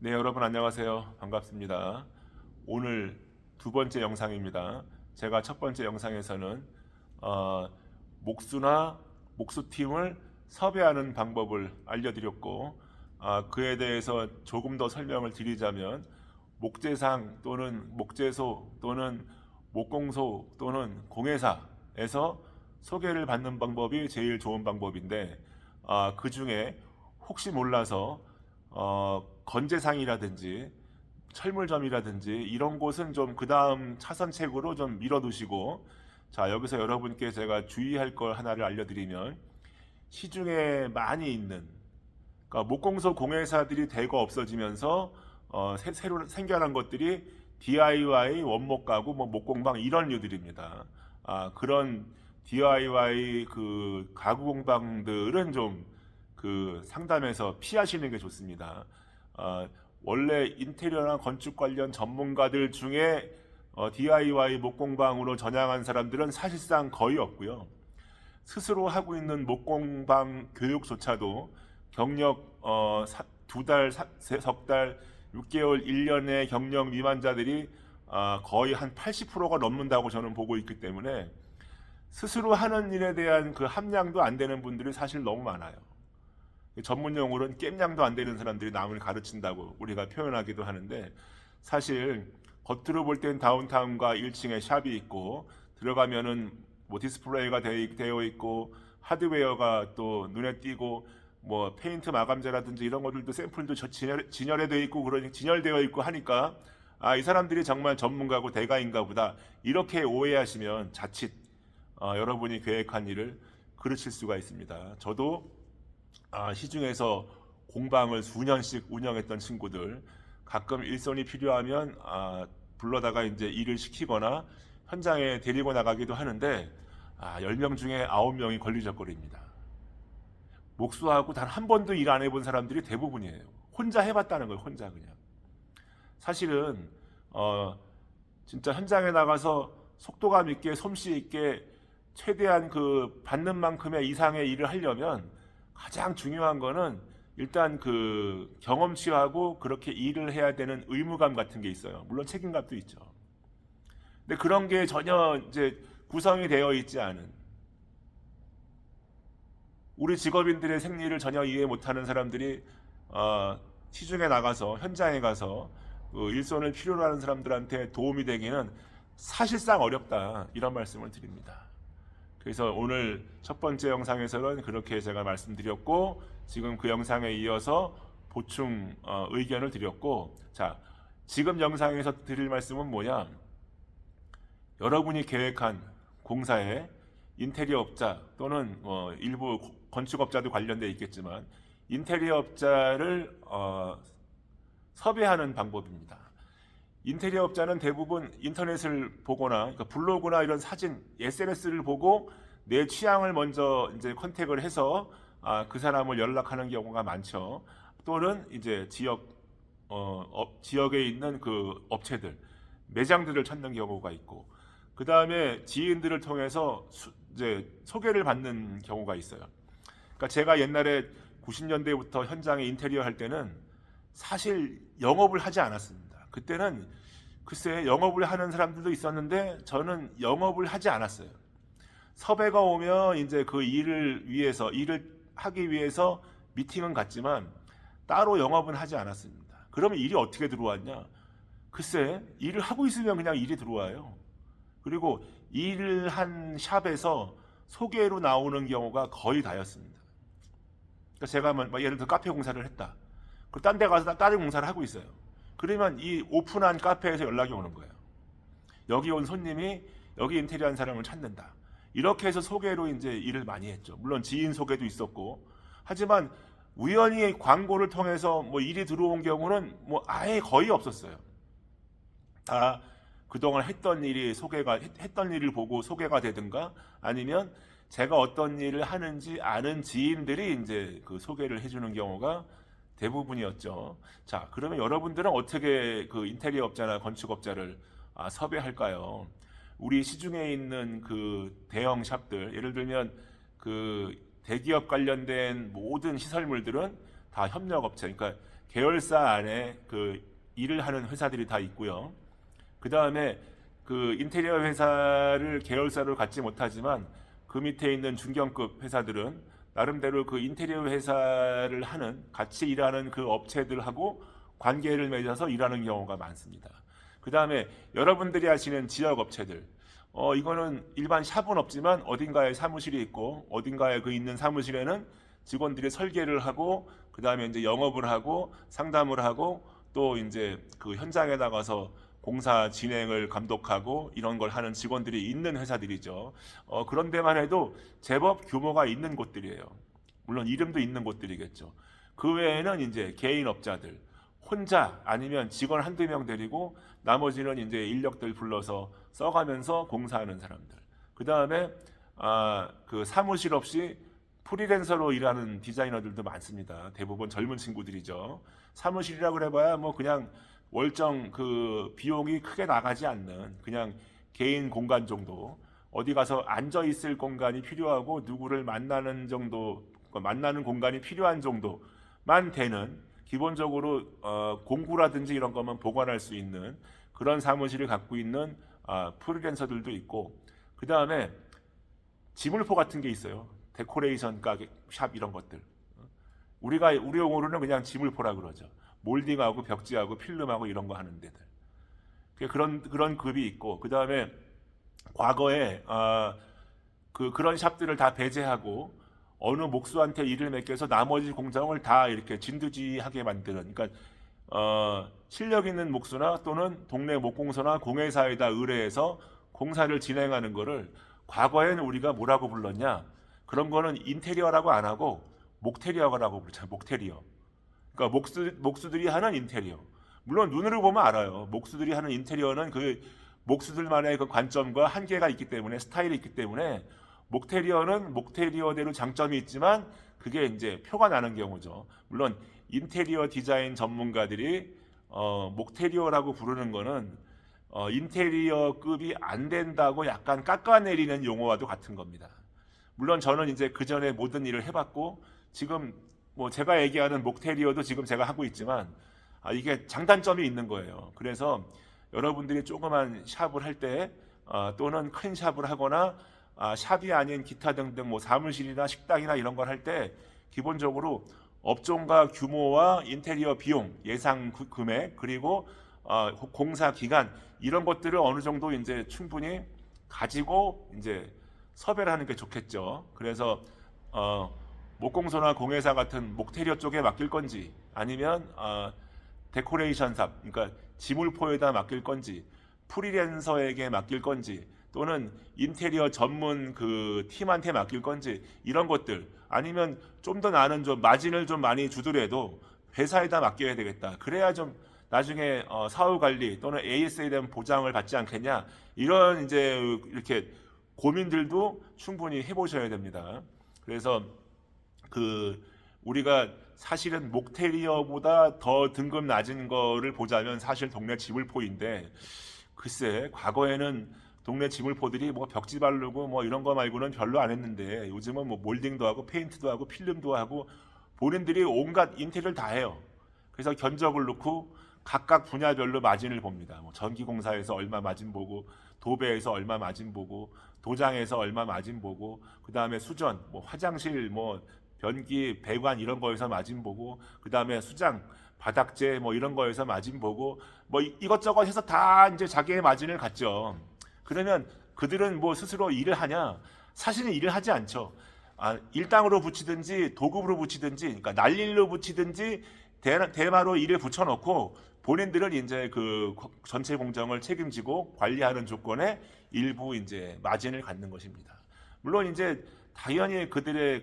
네, 여러분 안녕하세요. 반갑습니다. 오늘 두 번째 영상입니다. 제가 첫 번째 영상에서는 어, 목수나 목수팀을 섭외하는 방법을 알려드렸고, 그에 대해서 조금 더 설명을 드리자면 목재상 또는 목재소 또는 목공소 또는 공예사에서 소개를 받는 방법이 제일 좋은 방법인데, 그 중에 혹시 몰라서 건재상이라든지 철물점이라든지 이런 곳은 좀 그 다음 차선책으로 좀 밀어두시고, 자, 여기서 여러분께 제가 주의할 걸 하나를 알려드리면, 시중에 많이 있는, 그러니까 목공소 공예사들이 대거 없어지면서 새로 생겨난 것들이 DIY 원목 가구, 뭐 목공방 이런 류들입니다. 그런 DIY 그 가구 공방들은 좀 그 상담에서 피하시는 게 좋습니다. 원래 인테리어나 건축 관련 전문가들 중에 DIY 목공방으로 전향한 사람들은 사실상 거의 없고요. 스스로 하고 있는 목공방 교육조차도 경력 두 달, 석 달, 6개월, 1년의 경력 미만자들이 거의 한 80%가 넘는다고 저는 보고 있기 때문에 스스로 하는 일에 대한 그 함량도 안 되는 분들이 사실 너무 많아요. 전문 용어로는 깸냥도 안 되는 사람들이 남을 가르친다고 우리가 표현하기도 하는데, 사실 겉으로 볼 땐 다운타운과 1층에 샵이 있고 들어가면은 뭐 디스플레이가 되어 있고 하드웨어가 또 눈에 띄고 뭐 페인트 마감재라든지 이런 것들도 샘플도 진열되어 있고 그러니 진열되어 있고 하니까 이 사람들이 정말 전문가고 대가인가 보다, 이렇게 오해하시면 자칫 여러분이 계획한 일을 그르칠 수가 있습니다. 저도 시중에서 공방을 수년씩 운영했던 친구들, 가끔 일손이 필요하면 불러다가 이제 일을 시키거나 현장에 데리고 나가기도 하는데, 10명 중에 9명이 걸리적거립니다. 목수하고 단 한 번도 일 안 해본 사람들이 대부분이에요. 혼자 해봤다는 거예요. 혼자 그냥. 사실은 진짜 현장에 나가서 속도감 있게 솜씨 있게 최대한 그 받는 만큼의 이상의 일을 하려면 가장 중요한 거는 일단 그 경험치하고 그렇게 일을 해야 되는 의무감 같은 게 있어요. 물론 책임감도 있죠. 근데 그런 게 전혀 이제 구성이 되어 있지 않은, 우리 직업인들의 생리를 전혀 이해 못하는 사람들이 시중에 나가서 현장에 가서 그 일손을 필요로 하는 사람들한테 도움이 되기는 사실상 어렵다, 이런 말씀을 드립니다. 그래서 오늘 첫 번째 영상에서는 그렇게 제가 말씀드렸고, 지금 그 영상에 이어서 보충 의견을 드렸고, 자, 지금 영상에서 드릴 말씀은 뭐냐? 여러분이 계획한 공사에 인테리어 업자 또는 일부 건축업자도 관련돼 있겠지만 인테리어 업자를 섭외하는 방법입니다. 인테리어 업자는 대부분 인터넷을 보거나, 그러니까 블로그나 이런 사진, SNS를 보고 내 취향을 먼저 이제 컨택을 해서 그 사람을 연락하는 경우가 많죠. 또는 이제 지역에 있는 그 업체들, 매장들을 찾는 경우가 있고, 그 다음에 지인들을 통해서 이제 소개를 받는 경우가 있어요. 그러니까 제가 옛날에 90년대부터 현장에 인테리어 할 때는 사실 영업을 하지 않았습니다. 그때는 글쎄 영업을 하는 사람들도 있었는데 저는 영업을 하지 않았어요. 섭외가 오면 이제 그 일을 하기 위해서 미팅은 갔지만 따로 영업은 하지 않았습니다. 그러면 일이 어떻게 들어왔냐? 글쎄 일을 하고 있으면 그냥 일이 들어와요. 그리고 일을 한 샵에서 소개로 나오는 경우가 거의 다였습니다. 그러니까 제가 예를 들어 카페 공사를 했다. 그리고 딴 데 가서 다른 공사를 하고 있어요. 그러면 이 오픈한 카페에서 연락이 오는 거예요. 여기 온 손님이 여기 인테리어 한 사람을 찾는다. 이렇게 해서 소개로 이제 일을 많이 했죠. 물론 지인 소개도 있었고, 하지만 우연히 광고를 통해서 뭐 일이 들어온 경우는 뭐 아예 거의 없었어요. 다 그동안 했던 일을 보고 소개가 되든가, 아니면 제가 어떤 일을 하는지 아는 지인들이 이제 그 소개를 해주는 경우가 대부분이었죠. 자, 그러면 여러분들은 어떻게 그 인테리어 업자나 건축업자를 섭외할까요? 우리 시중에 있는 그 대형 샵들, 예를 들면 그 대기업 관련된 모든 시설물들은 다 협력업체, 그러니까 계열사 안에 그 일을 하는 회사들이 다 있고요. 그 다음에 그 인테리어 회사를 계열사로 갖지 못하지만 그 밑에 있는 중견급 회사들은 나름대로 그 인테리어 회사를 하는 같이 일하는 그 업체들하고 관계를 맺어서 일하는 경우가 많습니다. 그 다음에 여러분들이 하시는 지역 업체들, 이거는 일반 샵은 없지만 어딘가에 사무실이 있고 어딘가에 그 있는 사무실에는 직원들이 설계를 하고 그 다음에 이제 영업을 하고 상담을 하고 또 이제 그 현장에 나가서 공사 진행을 감독하고 이런 걸 하는 직원들이 있는 회사들이죠. 그런 데만 해도 제법 규모가 있는 곳들이에요. 물론 이름도 있는 곳들이겠죠. 그 외에는 이제 개인업자들, 혼자 아니면 직원 한두 명 데리고 나머지는 이제 인력들 불러서 써가면서 공사하는 사람들. 그 다음에 그 사무실 없이 프리랜서로 일하는 디자이너들도 많습니다. 대부분 젊은 친구들이죠. 사무실이라고 그래봐야 뭐 그냥 월정 그 비용이 크게 나가지 않는 그냥 개인 공간 정도, 어디 가서 앉아 있을 공간이 필요하고 누구를 만나는 정도, 만나는 공간이 필요한 정도만 되는, 기본적으로 공구라든지 이런 것만 보관할 수 있는 그런 사무실을 갖고 있는 프리랜서들도 있고, 그 다음에 지물포 같은 게 있어요. 데코레이션 가게, 샵 이런 것들. 우리 용어로는 그냥 지물포라 그러죠. 몰딩하고 벽지하고 필름하고 이런 거 하는 데들. 그런 급이 있고, 그 다음에 과거에 그런 샵들을 다 배제하고 어느 목수한테 일을 맡겨서 나머지 공장을 다 이렇게 진두지휘하게 만드는, 그러니까 실력 있는 목수나 또는 동네 목공소나 공회사에다 의뢰해서 공사를 진행하는 거를 과거에는 우리가 뭐라고 불렀냐? 그런 거는 인테리어라고 안 하고 목테리어라고 부르잖아요. 목테리어. 그러니까 목수들이 하는 인테리어. 물론 눈으로 보면 알아요. 목수들이 하는 인테리어는 그 목수들만의 그 관점과 한계가 있기 때문에, 스타일이 있기 때문에 목테리어는 목테리어대로 장점이 있지만 그게 이제 표가 나는 경우죠. 물론 인테리어 디자인 전문가들이 목테리어라고 부르는 거는 인테리어급이 안 된다고 약간 깎아내리는 용어와도 같은 겁니다. 물론 저는 이제 그 전에 모든 일을 해봤고 지금 뭐 제가 얘기하는 목테리어도 지금 제가 하고 있지만 이게 장단점이 있는 거예요. 그래서 여러분들이 조그만 샵을 할 때 또는 큰 샵을 하거나 샵이 아닌 기타 등등 뭐 사무실이나 식당이나 이런 걸 할 때 기본적으로 업종과 규모와 인테리어 비용, 예상 금액, 그리고 공사 기간 이런 것들을 어느 정도 이제 충분히 가지고 이제 섭외를 하는 게 좋겠죠. 그래서 목공소나 공회사 같은 목테리어 쪽에 맡길 건지 아니면 데코레이션 샵, 그러니까 지물포에다 맡길 건지 프리랜서에게 맡길 건지 또는 인테리어 전문 그 팀한테 맡길 건지 이런 것들, 아니면 좀 더 나는 좀 마진을 좀 많이 주더라도 회사에다 맡겨야 되겠다. 그래야 좀 나중에 사후 관리 또는 AS에 대한 보장을 받지 않겠냐. 이런 이제 이렇게 고민들도 충분히 해보셔야 됩니다. 그래서 그 우리가 사실은 목테리어보다 더 등급 낮은 거를 보자면 사실 동네 지물포인데, 글쎄 과거에는 동네 지물포들이 뭐 벽지 바르고 뭐 이런 거 말고는 별로 안 했는데 요즘은 뭐 몰딩도 하고 페인트도 하고 필름도 하고 본인들이 온갖 인테리어를 다 해요. 그래서 견적을 넣고 각각 분야별로 마진을 봅니다. 뭐 전기공사에서 얼마 마진 보고, 도배에서 얼마 마진 보고, 도장에서 얼마 마진 보고, 그 다음에 수전, 뭐 화장실, 뭐 변기, 배관 이런 거에서 마진 보고, 그 다음에 수장, 바닥재 뭐 이런 거에서 마진 보고, 뭐 이것저것 해서 다 이제 자기의 마진을 갖죠. 그러면 그들은 뭐 스스로 일을 하냐? 사실은 일을 하지 않죠. 일당으로 붙이든지 도급으로 붙이든지, 그러니까 날일로 붙이든지 대마로 일을 붙여놓고 본인들은 이제 그 전체 공정을 책임지고 관리하는 조건에 일부 이제 마진을 갖는 것입니다. 물론 이제 당연히 그들의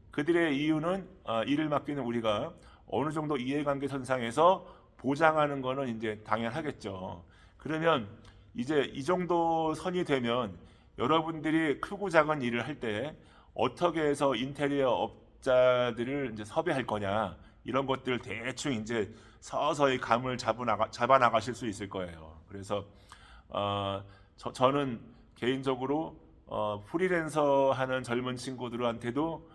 그들의 이유는 일을 맡기는 우리가 어느 정도 이해관계 선상에서 보장하는 거는 이제 당연하겠죠. 그러면 이제 이 정도 선이 되면 여러분들이 크고 작은 일을 할 때 어떻게 해서 인테리어 업자들을 이제 섭외할 거냐, 이런 것들 대충 이제 서서히 감을 잡아 나가실 수 있을 거예요. 그래서 저는 개인적으로 프리랜서 하는 젊은 친구들한테도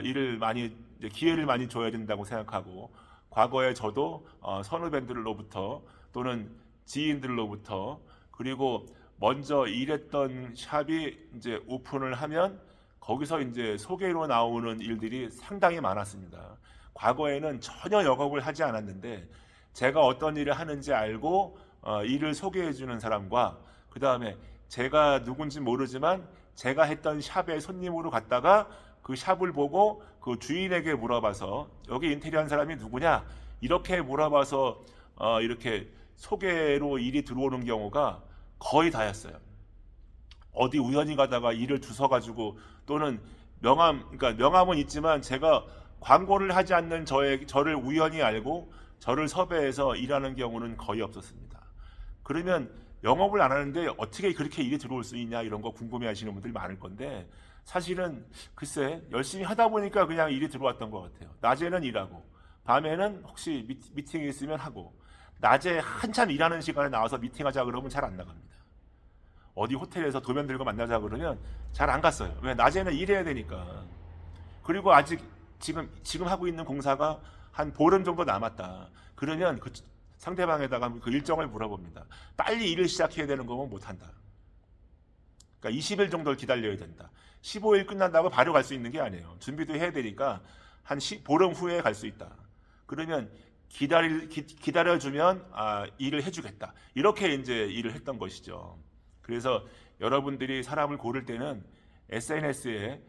일을 많이 이제 기회를 많이 줘야 된다고 생각하고 과거에 저도 선후배들로부터 또는 지인들로부터 그리고 먼저 일했던 샵이 이제 오픈을 하면 거기서 이제 소개로 나오는 일들이 상당히 많았습니다. 과거에는 전혀 영업을 하지 않았는데 제가 어떤 일을 하는지 알고 일을 소개해 주는 사람과 그 다음에 제가 누군지 모르지만 제가 했던 샵에 손님으로 갔다가 그 샵을 보고 그 주인에게 물어봐서 여기 인테리어 한 사람이 누구냐 이렇게 물어봐서 이렇게 소개로 일이 들어오는 경우가 거의 다였어요. 어디 우연히 가다가 일을 주워 가지고 또는 그러니까 명함은 있지만 제가 광고를 하지 않는 저를 우연히 알고 저를 섭외해서 일하는 경우는 거의 없었습니다. 그러면 영업을 안 하는데 어떻게 그렇게 일이 들어올 수 있냐 이런 거 궁금해 하시는 분들이 많을 건데 사실은 글쎄 열심히 하다 보니까 그냥 일이 들어왔던 것 같아요. 낮에는 일하고 밤에는 혹시 미팅이 있으면 하고 낮에 한참 일하는 시간에 나와서 미팅하자 그러면 잘 안 나갑니다. 어디 호텔에서 도면 들고 만나자 그러면 잘 안 갔어요. 왜? 낮에는 일해야 되니까. 그리고 아직 지금 하고 있는 공사가 한 보름 정도 남았다. 그러면 그 상대방에다가 그 일정을 물어봅니다. 빨리 일을 시작해야 되는 거면 못 한다. 그러니까 20일 정도를 기다려야 된다. 15일 끝난다고 바로 갈 수 있는 게 아니에요. 준비도 해야 되니까 한 보름 후에 갈 수 있다. 그러면 기다려주면 일을 해주겠다. 이렇게 이제 일을 했던 것이죠. 그래서 여러분들이 사람을 고를 때는 SNS에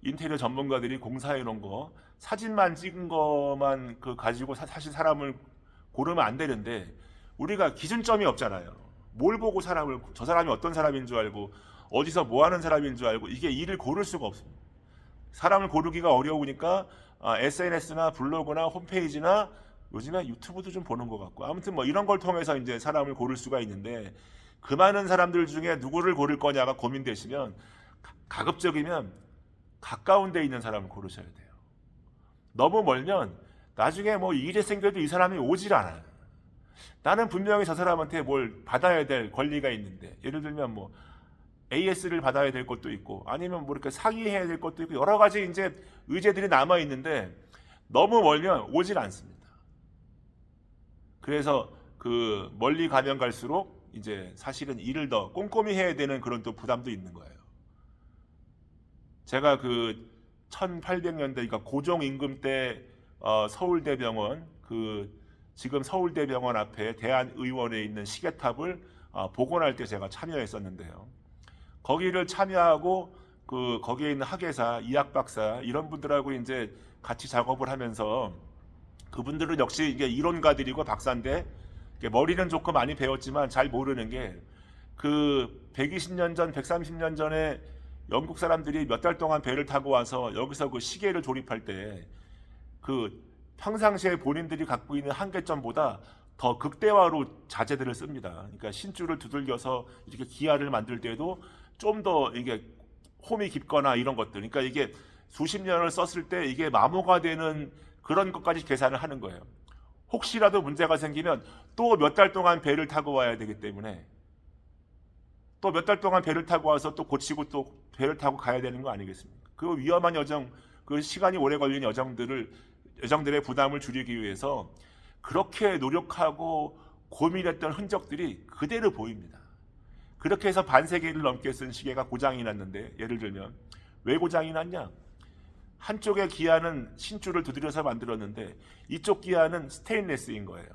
인테리어 전문가들이 공사해 놓은 거 사진만 찍은 거만 가지고 사실 사람을 고르면 안 되는데 우리가 기준점이 없잖아요. 뭘 보고 저 사람이 어떤 사람인 줄 알고 어디서 뭐 하는 사람인 줄 알고 이게 일을 고를 수가 없습니다. 사람을 고르기가 어려우니까 SNS나 블로그나 홈페이지나 요즘에 유튜브도 좀 보는 것 같고 아무튼 뭐 이런 걸 통해서 이제 사람을 고를 수가 있는데 그 많은 사람들 중에 누구를 고를 거냐가 고민되시면 가급적이면 가까운 데 있는 사람을 고르셔야 돼요. 너무 멀면 나중에 뭐 일이 생겨도 이 사람이 오질 않아요. 나는 분명히 저 사람한테 뭘 받아야 될 권리가 있는데 예를 들면 뭐 AS를 받아야 될 것도 있고 아니면 뭐 이렇게 상의해야 될 것도 있고 여러 가지 이제 의제들이 남아 있는데 너무 멀면 오질 않습니다. 그래서 멀리 가면 갈수록 이제 사실은 일을 더 꼼꼼히 해야 되는 그런 또 부담도 있는 거예요. 제가 1800년대 그러니까 고종 임금 때 서울대병원 지금 서울대병원 앞에 대한의원에 있는 시계탑을 복원할 때 제가 참여했었는데요. 거기를 참여하고 거기에 있는 학예사, 이학박사 이런 분들하고 이제 같이 작업을 하면서 그분들은 역시 이게 이론가들이고 박사인데 머리는 조금 많이 배웠지만 잘 모르는 게 120년 전, 130년 전에 영국 사람들이 몇 달 동안 배를 타고 와서 여기서 그 시계를 조립할 때 평상시에 본인들이 갖고 있는 한계점보다 더 극대화로 자재들을 씁니다. 그러니까 신줄을 두들겨서 이렇게 기아를 만들 때도 좀 더 이게 홈이 깊거나 이런 것들. 그러니까 이게 수십 년을 썼을 때 이게 마모가 되는 그런 것까지 계산을 하는 거예요. 혹시라도 문제가 생기면 또 몇 달 동안 배를 타고 와야 되기 때문에 또 몇 달 동안 배를 타고 와서 또 고치고 또 배를 타고 가야 되는 거 아니겠습니까? 그 위험한 여정, 시간이 오래 걸리는 여정들의 부담을 줄이기 위해서 그렇게 노력하고 고민했던 흔적들이 그대로 보입니다. 그렇게 해서 반세기를 넘게 쓴 시계가 고장이 났는데 예를 들면 왜 고장이 났냐? 한쪽의 기아는 신줄을 두드려서 만들었는데 이쪽 기아는 스테인레스인 거예요.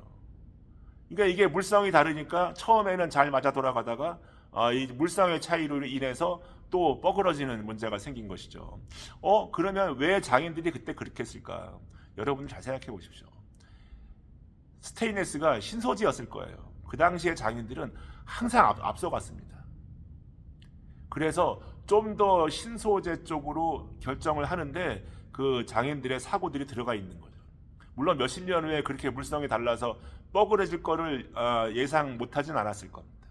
그러니까 이게 물성이 다르니까 처음에는 잘 맞아 돌아가다가 이 물성의 차이로 인해서 또 뻐그러지는 문제가 생긴 것이죠. 그러면 왜 장인들이 그때 그렇게 했을까? 여러분 잘 생각해 보십시오. 스테인레스가 신소지였을 거예요. 그 당시에 장인들은 항상 앞서갔습니다. 그래서 좀 더 신소재 쪽으로 결정을 하는데 그 장인들의 사고들이 들어가 있는 거죠. 물론 몇십 년 후에 그렇게 물성이 달라서 뻐그러질 거를 예상 못하진 않았을 겁니다.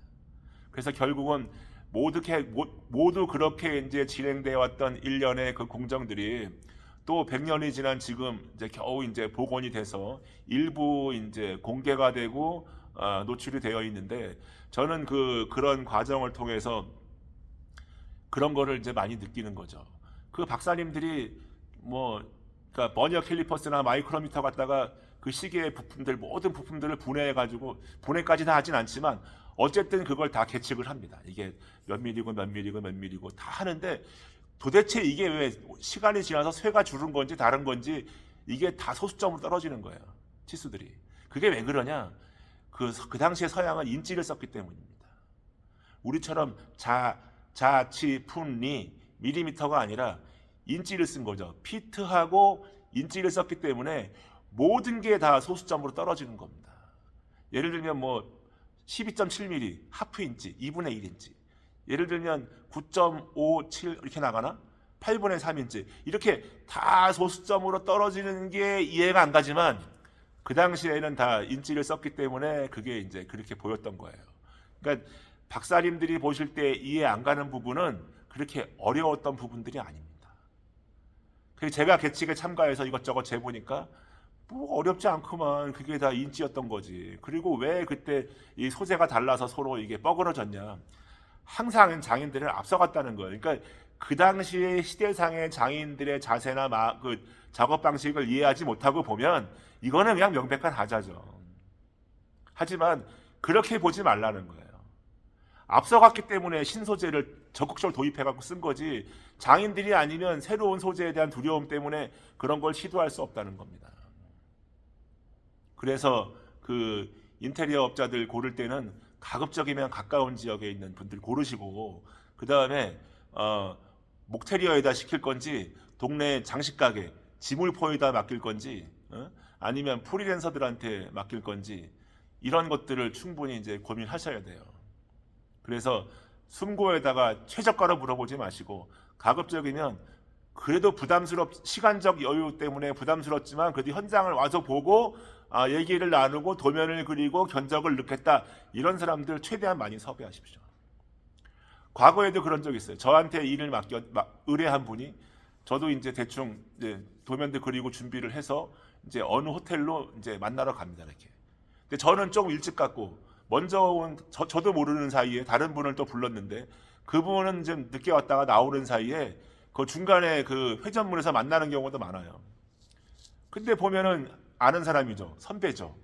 그래서 결국은 모두 그렇게 이제 진행되어 왔던 일련의 그 공정들이 또 100년이 지난 지금 이제 겨우 이제 복원이 돼서 일부 이제 공개가 되고 노출이 되어 있는데 저는 그런 과정을 통해서 그런 거를 이제 많이 느끼는 거죠. 그 박사님들이 뭐 그러니까 버니어 캘리퍼스나 마이크로미터 갖다가 그 시계의 부품들 모든 부품들을 분해해 가지고 분해까지는 하진 않지만 어쨌든 그걸 다 계측을 합니다. 이게 몇 밀리고 몇 밀리고 몇 밀리고 다 하는데 도대체 이게 왜 시간이 지나서 쇠가 줄은 건지 다른 건지 이게 다 소수점으로 떨어지는 거예요. 치수들이. 그게 왜 그러냐? 그 당시에 서양은 인치를 썼기 때문입니다. 우리처럼 치, 푼, 리, 밀리미터가 아니라 인치를 쓴 거죠. 피트하고 인치를 썼기 때문에 모든 게 다 소수점으로 떨어지는 겁니다. 예를 들면 뭐 12.7mm 하프 인치, 2분의 1인치. 예를 들면 9.57 이렇게 나가나? 8분의 3인치. 이렇게 다 소수점으로 떨어지는 게 이해가 안 가지만 그 당시에는 다 인치를 썼기 때문에 그게 이제 그렇게 보였던 거예요. 그러니까 박사님들이 보실 때 이해 안 가는 부분은 그렇게 어려웠던 부분들이 아닙니다. 그래서 제가 계측에 참가해서 이것저것 재보니까 뭐 어렵지 않구만. 그게 다 인치였던 거지. 그리고 왜 그때 이 소재가 달라서 서로 이게 뻐그러졌냐. 항상 장인들을 앞서갔다는 거예요. 그러니까 그 당시의 시대상의 장인들의 자세나 그 작업 방식을 이해하지 못하고 보면 이거는 그냥 명백한 하자죠. 하지만 그렇게 보지 말라는 거예요. 앞서갔기 때문에 신소재를 적극적으로 도입해갖고 쓴 거지 장인들이 아니면 새로운 소재에 대한 두려움 때문에 그런 걸 시도할 수 없다는 겁니다. 그래서 그 인테리어 업자들 고를 때는 가급적이면 가까운 지역에 있는 분들 고르시고 그 다음에 목테리어에다 시킬 건지 동네 장식가게 지물포에다 맡길 건지 아니면 프리랜서들한테 맡길 건지 이런 것들을 충분히 이제 고민하셔야 돼요. 그래서 숨고에다가 최저가로 물어보지 마시고 가급적이면 그래도 시간적 여유 때문에 부담스럽지만 그래도 현장을 와서 보고 얘기를 나누고 도면을 그리고 견적을 넣겠다 이런 사람들 최대한 많이 섭외하십시오. 과거에도 그런 적이 있어요. 저한테 일을 의뢰한 분이 저도 이제 대충 이제 도면도 그리고 준비를 해서 이제 어느 호텔로 이제 만나러 갑니다. 이렇게. 근데 저는 좀 일찍 갔고 먼저 온 저도 모르는 사이에 다른 분을 또 불렀는데 그분은 좀 늦게 왔다가 나오는 사이에 그 중간에 그 회전문에서 만나는 경우도 많아요. 근데 보면은 아는 사람이죠. 선배죠.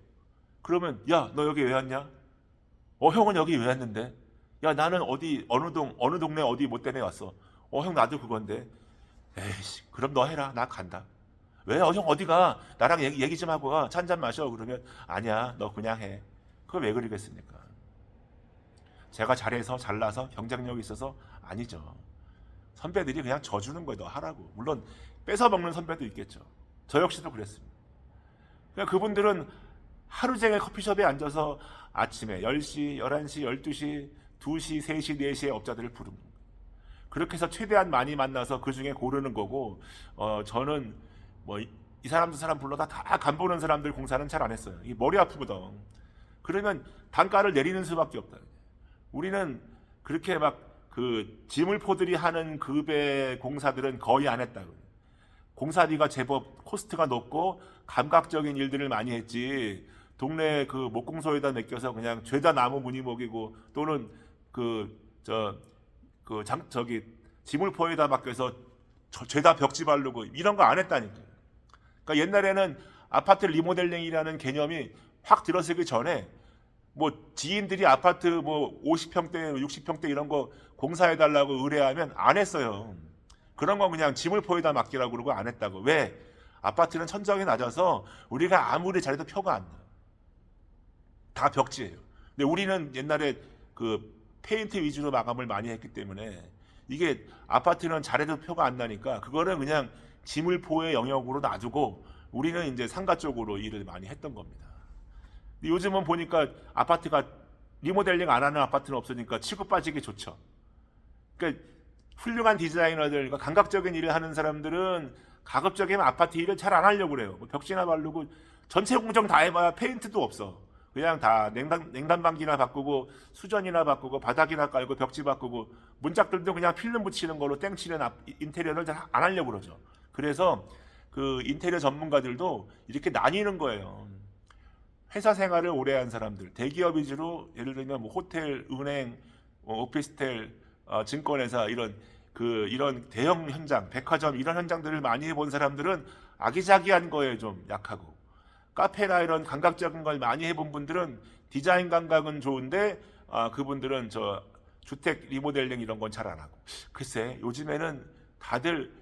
그러면 야, 너 여기 왜 왔냐? 형은 여기 왜 왔는데? 야, 나는 어느 동네 어디 못 때문에 왔어. 형 나도 그건데. 에이씨, 그럼 너 해라. 나 간다. 왜? 형 어디가? 나랑 얘기 좀 하고 가. 차 한잔 마셔. 그러면 아니야, 너 그냥 해. 그거 왜 그러겠습니까? 제가 잘해서 잘나서 경쟁력이 있어서 아니죠. 선배들이 그냥 져주는 거예요. 너 하라고. 물론 뺏어 먹는 선배도 있겠죠. 저 역시도 그랬습니다. 그러니까 그분들은 하루 종일 커피숍에 앉아서 아침에 10시, 11시, 12시, 2시, 3시, 4시에 업자들을 부르는 거예요. 그렇게 해서 최대한 많이 만나서 그 중에 고르는 거고 저는 뭐 이 사람 저 사람 불러다 다 간보는 사람들 공사는 잘 안 했어요. 이 머리 아프거든. 그러면 단가를 내리는 수밖에 없다. 우리는 그렇게 막 그 지물포들이 하는 급의 공사들은 거의 안 했다. 공사비가 제법 코스트가 높고 감각적인 일들을 많이 했지. 동네 그 목공소에다 맡겨서 그냥 죄다 나무 무늬 먹이고 또는 지물포에다 맡겨서 죄다 벽지 바르고 이런 거 안 했다니까요. 그러니까 옛날에는 아파트 리모델링이라는 개념이 확 들어서기 전에 뭐 지인들이 아파트 뭐 50평대, 60평대 이런 거 공사해달라고 의뢰하면 안 했어요. 그런 건 그냥 지물포에다 맡기라고 그러고 안 했다고. 왜? 아파트는 천정이 낮아서 우리가 아무리 잘해도 표가 안 나. 다 벽지예요. 근데 우리는 옛날에 그 페인트 위주로 마감을 많이 했기 때문에 이게 아파트는 잘해도 표가 안 나니까 그거는 그냥 지물포의 영역으로 놔두고 우리는 이제 상가 쪽으로 일을 많이 했던 겁니다. 근데 요즘은 보니까 아파트가 리모델링 안 하는 아파트는 없으니까 치고 빠지기 좋죠. 그러니까 훌륭한 디자이너들, 감각적인 일을 하는 사람들은 가급적이면 아파트 일을 잘 안 하려고 그래요. 뭐 벽지나 바르고 전체 공정 다 해봐야 페인트도 없어. 그냥 다 냉난방기나 바꾸고 수전이나 바꾸고 바닥이나 깔고 벽지 바꾸고 문짝들도 그냥 필름 붙이는 걸로 땡치는 인테리어를 잘 안 하려고 그러죠. 그래서 그 인테리어 전문가들도 이렇게 나뉘는 거예요. 회사 생활을 오래 한 사람들, 대기업 위주로 예를 들면 뭐 호텔, 은행, 오피스텔, 증권회사 이런 이런 대형 현장, 백화점 이런 현장들을 많이 해본 사람들은 아기자기한 거에 좀 약하고, 카페나 이런 감각적인 걸 많이 해본 분들은 디자인 감각은 좋은데 그분들은 저 주택 리모델링 이런 건 잘 안 하고. 글쎄 요즘에는 다들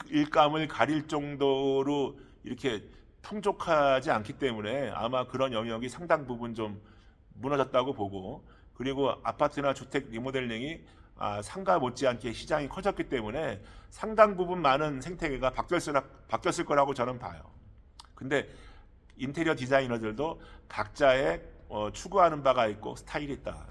일감을 가릴 정도로 이렇게 풍족하지 않기 때문에 아마 그런 영역이 상당 부분 좀 무너졌다고 보고, 그리고 아파트나 주택 리모델링이 상가 못지않게 시장이 커졌기 때문에 상당 부분 많은 생태계가 바뀌었을 거라고 저는 봐요. 근데 인테리어 디자이너들도 각자의 추구하는 바가 있고 스타일이 있다.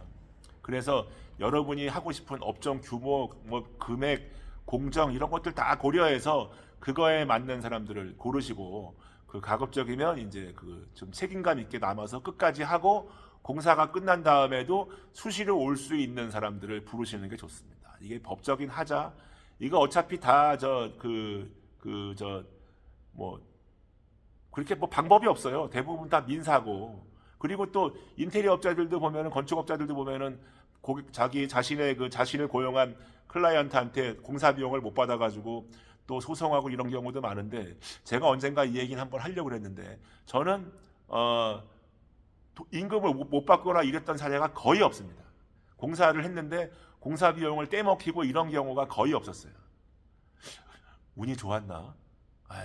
그래서 여러분이 하고 싶은 업종 규모, 뭐 금액, 공정 이런 것들 다 고려해서 그거에 맞는 사람들을 고르시고, 가급적이면 이제 좀 책임감 있게 남아서 끝까지 하고 공사가 끝난 다음에도 수시로 올 수 있는 사람들을 부르시는 게 좋습니다. 이게 법적인 하자, 이거 어차피 다 뭐 그렇게 뭐 방법이 없어요. 대부분 다 민사고. 그리고 또 인테리어 업자들도 보면은, 건축업자들도 보면은 자기 자신을 고용한 클라이언트한테 공사 비용을 못 받아가지고 또 소송하고 이런 경우도 많은데, 제가 언젠가 이 얘기는 한번 하려고 그랬는데, 저는 임금을 못 받거나 이랬던 사례가 거의 없습니다. 공사를 했는데 공사 비용을 떼먹히고 이런 경우가 거의 없었어요. 운이 좋았나?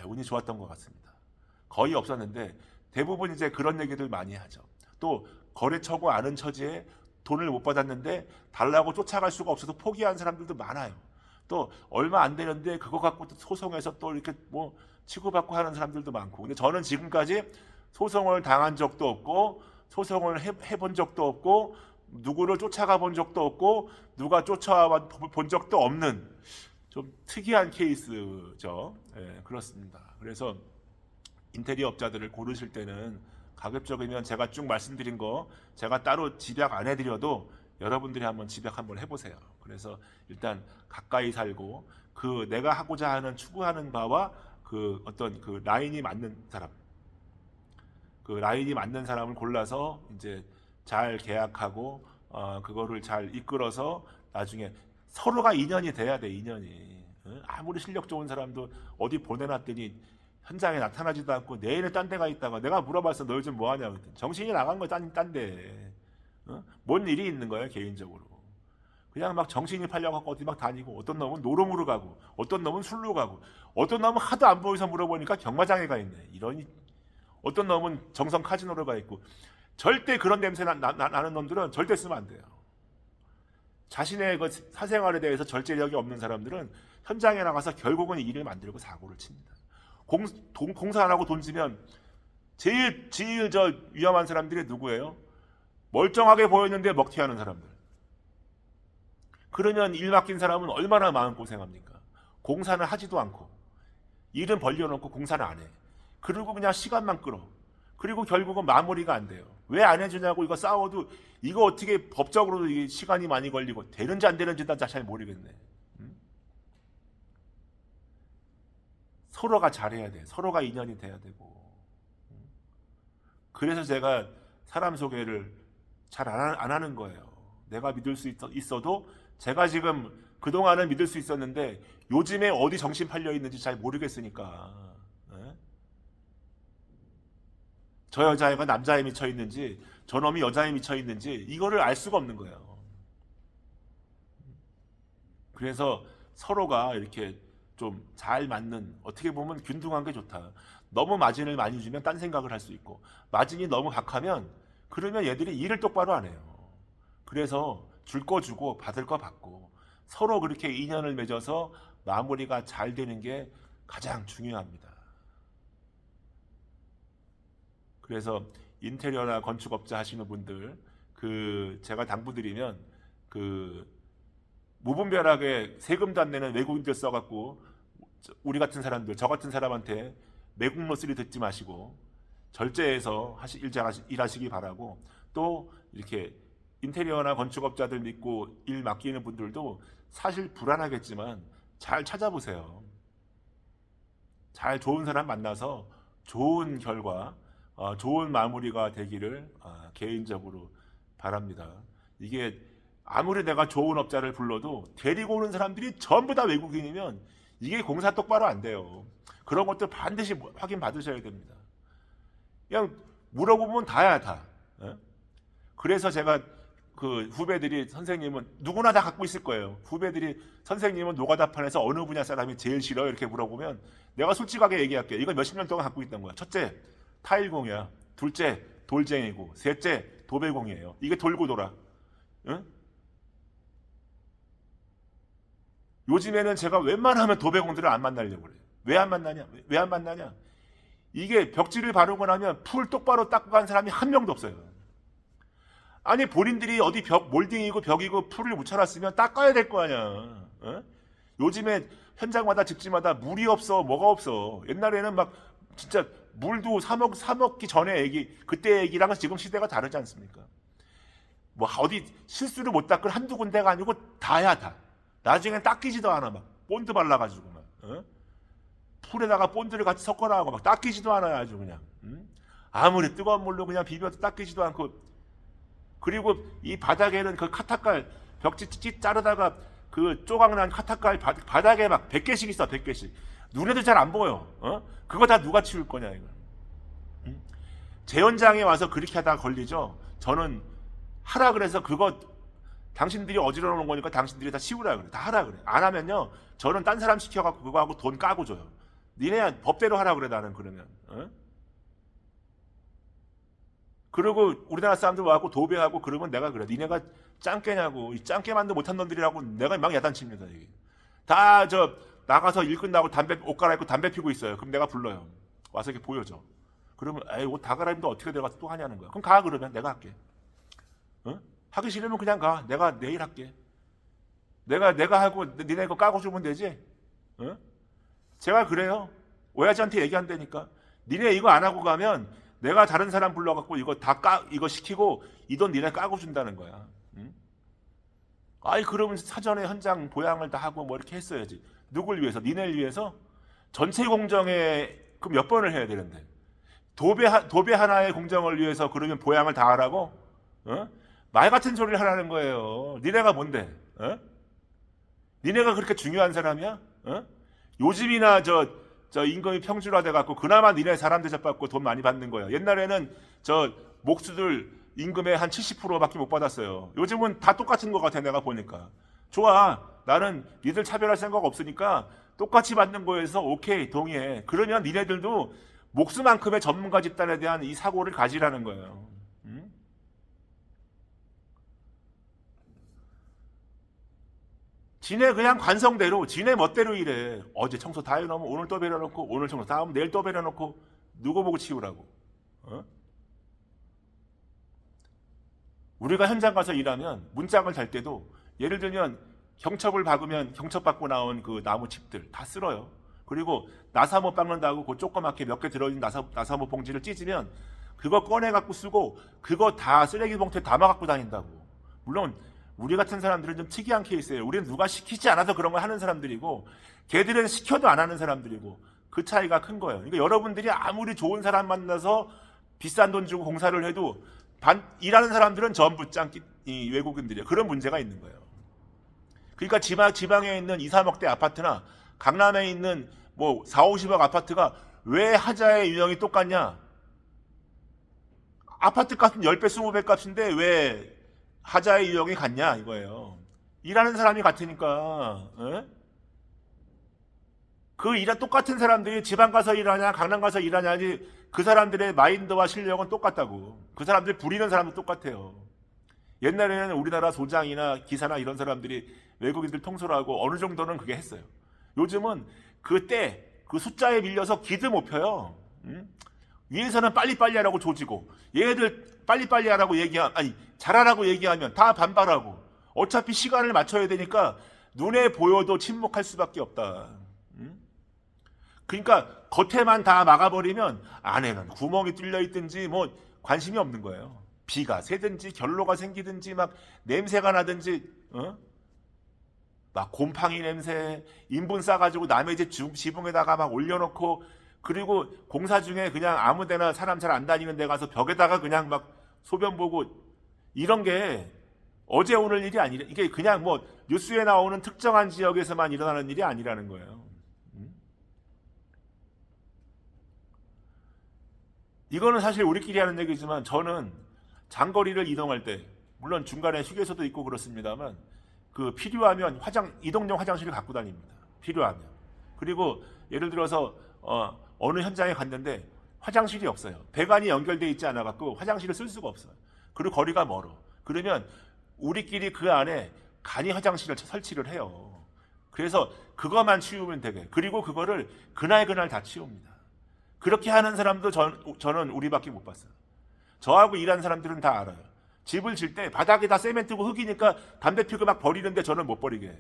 운이 좋았던 것 같습니다. 거의 없었는데 대부분 이제 그런 얘기들 많이 하죠. 또 거래처고 아는 처지에 돈을 못 받았는데 달라고 쫓아갈 수가 없어서 포기한 사람들도 많아요. 또 얼마 안 되는데 그거 갖고 또 소송해서 또 이렇게 뭐 치고받고 하는 사람들도 많고. 근데 저는 지금까지 소송을 당한 적도 없고, 소송을 해본 적도 없고, 누구를 쫓아가 본 적도 없고, 누가 쫓아와 본 적도 없는 좀 특이한 케이스죠. 예, 그렇습니다. 그래서 인테리어 업자들을 고르실 때는 가급적이면 제가 쭉 말씀드린 거 제가 따로 집약 안 해드려도 여러분들이 한번 집약 한번 해보세요. 그래서 일단 가까이 살고 내가 하고자 하는 추구하는 바와 어떤 라인이 맞는 사람, 라인이 맞는 사람을 골라서 이제 잘 계약하고 그거를 잘 이끌어서 나중에 서로가 인연이 돼야 돼. 인연이. 아무리 실력 좋은 사람도 어디 보내놨더니 현장에 나타나지도 않고 내일은 딴 데가 있다가, 내가 물어봤어. 너 요즘 뭐 하냐고. 정신이 나간 거 딴데. 뭔 일이 있는 거야 개인적으로. 그냥 막 정신이 팔려갖고 어디 막 다니고, 어떤 놈은 노름으로 가고, 어떤 놈은 술로 가고, 어떤 놈은 하도 안 보여서 물어보니까 경마장에 가 있네. 어떤 놈은 정성 카지노로 가 있고. 절대 그런 냄새 나는 놈들은 절대 쓰면 안 돼요. 자신의 사생활에 대해서 절제력이 없는 사람들은 현장에 나가서 결국은 일을 만들고 사고를 칩니다. 공사 안 하고 돈 쓰면 제일 위험한 사람들이 누구예요? 멀쩡하게 보였는데 먹튀하는 사람들. 그러면 일 맡긴 사람은 얼마나 마음고생합니까? 공사는 하지도 않고 일은 벌려놓고 공사는 안 해. 그리고 그냥 시간만 끌어. 그리고 결국은 마무리가 안 돼요. 왜 안 해주냐고 이거 싸워도 이거 어떻게 법적으로도 이게 시간이 많이 걸리고 되는지 안 되는지 나 잘 모르겠네. 서로가 잘해야 돼. 서로가 인연이 돼야 되고. 그래서 제가 사람 소개를 잘 안 하는 거예요. 내가 믿을 수 있어도 제가 지금 그동안은 믿을 수 있었는데 요즘에 어디 정신 팔려 있는지 잘 모르겠으니까. 저 여자애가 남자에 미쳐 있는지 저놈이 여자에 미쳐 있는지 이거를 알 수가 없는 거예요. 그래서 서로가 이렇게 좀 잘 맞는, 어떻게 보면 균등한 게 좋다. 너무 마진을 많이 주면 딴 생각을 할 수 있고, 마진이 너무 박하면 그러면 얘들이 일을 똑바로 안 해요. 그래서 줄 거 주고 받을 거 받고 서로 그렇게 인연을 맺어서 마무리가 잘 되는 게 가장 중요합니다. 그래서 인테리어나 건축업자 하시는 분들, 제가 당부드리면 무분별하게 세금도 안 내는 외국인들 써갖고 우리 같은 사람들, 저 같은 사람한테 매국노 소리 듣지 마시고 절제해서 일하시기 바라고, 또 이렇게 인테리어나 건축업자들 믿고 일 맡기는 분들도 사실 불안하겠지만 잘 찾아보세요. 잘 좋은 사람 만나서 좋은 결과, 좋은 마무리가 되기를 개인적으로 바랍니다. 이게 아무리 내가 좋은 업자를 불러도 데리고 오는 사람들이 전부 다 외국인이면 이게 공사 똑바로 안 돼요. 그런 것도 반드시 확인 받으셔야 됩니다. 그냥 물어보면 다야 다. 그래서 제가 그 후배들이 선생님은 누구나 다 갖고 있을 거예요. 후배들이 선생님은 노가다판에서 어느 분야 사람이 제일 싫어요? 이렇게 물어보면 내가 솔직하게 얘기할게요. 이걸 몇십 년 동안 갖고 있던 거야. 첫째, 타일공이야. 둘째, 돌쟁이고. 셋째, 도배공이에요. 이게 돌고 돌아. 응? 요즘에는 제가 웬만하면 도배공들을 안 만나려고 그래요. 왜 안 만나냐? 왜 안 만나냐? 이게 벽지를 바르고 나면 풀 똑바로 닦고 간 사람이 한 명도 없어요. 아니 본인들이 어디 벽 몰딩이고 벽이고 풀을 묻혀놨으면 닦아야 될 거 아니야. 어? 요즘에 현장마다 집집마다 물이 없어, 뭐가 없어. 옛날에는 막 진짜 물도 사 먹기 전에 얘기, 그때 얘기랑은 지금 시대가 다르지 않습니까? 뭐 어디 실수를 못 닦을 한두 군데가 아니고 다야 다. 나중엔 닦이지도 않아 막 본드 발라가지고 막. 어? 풀에다가 본드를 같이 섞어놔고 막 닦이지도 않아요 아주 그냥. 아무리 뜨거운 물로 그냥 비벼도 닦이지도 않고. 그리고 이 바닥에는 그 카타칼 벽지 찢 자르다가 그 조각난 카타칼 바닥에 막 100개씩 있어 100개씩. 눈에도 잘 안 보여. 그거 다 누가 치울 거냐 이거. 제 현장에 와서 그렇게 하다가 걸리죠. 저는 하라 그래서 그거 당신들이 어지러 놓은 거니까 당신들이 다 치우라 그래. 다 하라 그래. 안 하면요. 저는 딴 사람 시켜갖고 그거 하고 돈 까고 줘요. 니네 법대로 하라 그래 나는 그러면. 그리고 우리나라 사람들 와갖고 도배하고 그러면 내가 그래. 니네가 짱깨냐고. 이 짱깨만도 못한 놈들이라고 내가 막 야단칩니다. 이게. 다 저 나가서 일 끝나고 옷 갈아입고 담배 피고 있어요. 그럼 내가 불러요. 와서 이렇게 보여줘. 그러면 에이 옷 다 갈아입는데 어떻게 내가 또 하냐는 거야. 그럼 가 그러면 내가 할게. 하기 싫으면 그냥 가. 내가 내일 할게. 내가 하고 니네 이거 까고 주면 되지. 제가 그래요. 오야지한테 얘기한다니까. 니네 이거 안 하고 가면 내가 다른 사람 불러갖고 이거 시키고 이 돈 니네 까고 준다는 거야. 아이 그러면 사전에 현장 보양을 다 하고 뭐 이렇게 했어야지. 누굴 위해서? 니네를 위해서? 전체 공정에 그럼 몇 번을 해야 되는데? 도배 하나의 공정을 위해서 그러면 보양을 다 하라고? 말 같은 소리를 하라는 거예요. 니네가 뭔데? 니네가 그렇게 중요한 사람이야? 요즘이나 저 임금이 평준화돼 갖고 그나마 니네 사람 대접받고 돈 많이 받는 거야. 옛날에는 저 목수들 임금의 한 70%밖에 못 받았어요. 요즘은 다 똑같은 것 같아 내가 보니까. 좋아. 나는 니들 차별할 생각 없으니까 똑같이 받는 거에서 오케이 동의해. 그러면 니네들도 목수만큼의 전문가 집단에 대한 이 사고를 가지라는 거예요. 지네 그냥 관성대로 지네 멋대로 일해. 어제 청소 다 해놓으면 오늘 또 배려놓고 오늘 청소 다음 내일 또 배려놓고 누구 보고 치우라고. 우리가 현장 가서 일하면 문짝을 달 때도 예를 들면 경첩을 박으면 경첩 받고 나온 그 나무 칩들 다 쓸어요. 그리고 나사모 빻는다고 그 조그맣게 몇 개 들어있는 나사모 봉지를 찢으면 그거 꺼내 갖고 쓰고 그거 다 쓰레기 봉투에 담아 갖고 다닌다고. 물론 우리 같은 사람들은 좀 특이한 케이스예요. 우리는 누가 시키지 않아서 그런 걸 하는 사람들이고 걔들은 시켜도 안 하는 사람들이고 그 차이가 큰 거예요. 그러니까 여러분들이 아무리 좋은 사람 만나서 비싼 돈 주고 공사를 해도 일하는 사람들은 전부 짱끼 외국인들이에요. 그런 문제가 있는 거예요. 그러니까 지방에 있는 2, 3억대 아파트나 강남에 있는 뭐 4, 50억 아파트가 왜 하자의 유형이 똑같냐? 아파트 값은 10배, 20배 값인데 왜 하자의 유형이 같냐 이거예요. 일하는 사람이 같으니까. 똑같은 사람들이 지방 가서 일하냐 강남 가서 일하냐지 그 사람들의 마인드와 실력은 똑같다고. 그 사람들 부리는 사람도 똑같아요. 옛날에는 우리나라 소장이나 기사나 이런 사람들이 외국인들 통솔 하고 어느 정도는 그게 했어요. 요즘은 그 숫자에 밀려서 기도 못 펴요. 위에서는 빨리빨리 하라고 조지고 얘네들 빨리빨리 하라고 잘하라고 얘기하면 다 반발하고 어차피 시간을 맞춰야 되니까 눈에 보여도 침묵할 수밖에 없다. 그러니까 겉에만 다 막아버리면 안에는 구멍이 뚫려 있든지 뭐 관심이 없는 거예요. 비가 새든지 결로가 생기든지 막 냄새가 나든지 막 곰팡이 냄새 인분 싸가지고 남의 집 지붕에다가 막 올려놓고 그리고 공사 중에 그냥 아무데나 사람 잘 안 다니는 데 가서 벽에다가 그냥 막 소변 보고 이런 게 어제 오늘 일이 아니라 이게 그냥 뭐 뉴스에 나오는 특정한 지역에서만 일어나는 일이 아니라는 거예요. 이거는 사실 우리끼리 하는 얘기지만 저는 장거리를 이동할 때 물론 중간에 휴게소도 있고 그렇습니다만 그 필요하면 이동용 화장실을 갖고 다닙니다. 필요하면. 그리고 예를 들어서 어느 현장에 갔는데 화장실이 없어요. 배관이 연결돼 있지 않아 갖고 화장실을 쓸 수가 없어요. 그리고 거리가 멀어. 그러면 우리끼리 그 안에 간이 화장실을 설치를 해요. 그래서 그것만 치우면 되게. 그리고 그거를 그날 다 치웁니다. 그렇게 하는 사람도 저는 우리밖에 못 봤어요. 저하고 일하는 사람들은 다 알아요. 집을 질 때 바닥에 다 세멘트고 흙이니까 담배 피우고 막 버리는데 저는 못 버리게 해.